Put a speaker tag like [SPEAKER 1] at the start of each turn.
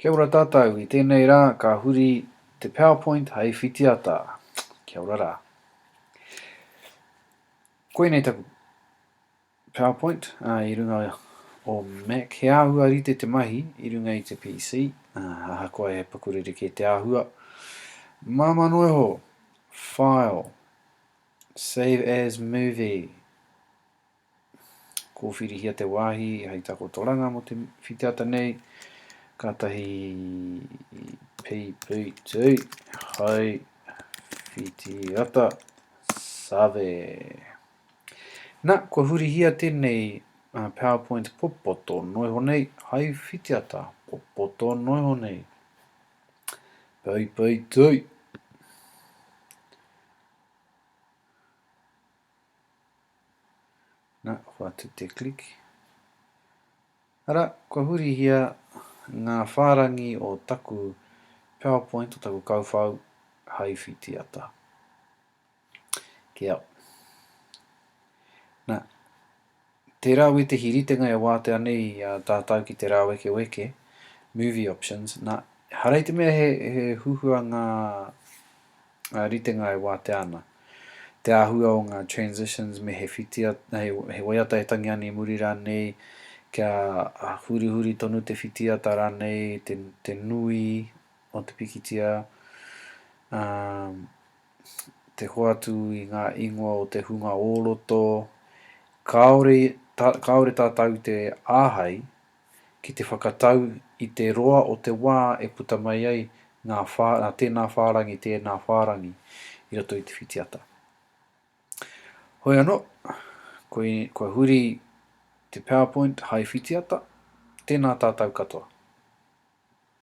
[SPEAKER 1] Kia ora tātou, I tēnei rā ka huri te PowerPoint hei whitiata. Kia ora rā. Koe nei taku PowerPoint I runga o Mac. He āhua rite te mahi I runga I te PC. Aha koe he pakurere ke te āhua. Mamano e ho. File. Save as movie. Ko whirihia te wāhi hei tako toranga mo te whitiata nei. Katahi PPT hei whitiata save. Nā, kua hurihia tēnei PowerPoint popoto noi honei hei whitiata popoto noi honei. PPT. Nā, whatu te klik. Ara, kua hurihia ngā whārangi o taku PowerPoint o taku kauwhau hei whitiata. Kia. Nā, te rāwe te hiritenga e wātea nei tātau ki te rāwe ke weke, movie options. Nā, harei te mea he huhua ngā ritenga e wātea ana. Te āhua o ngā transitions me he whitiata, he waiata e tangi ane muri rā nei, kia huri huri tonu te whitiata rā nei, te nui o te pikitia, te hoatu I ngā ingoa o te hunga ōroto, kaore tātau te āhei, ki te whakatau I te roa o te wā e puta mai ai tēnā whārangi I roto I te whitiata. Hoi anō, koe huri te PowerPoint hei whitiata, tēnā tātou katoa.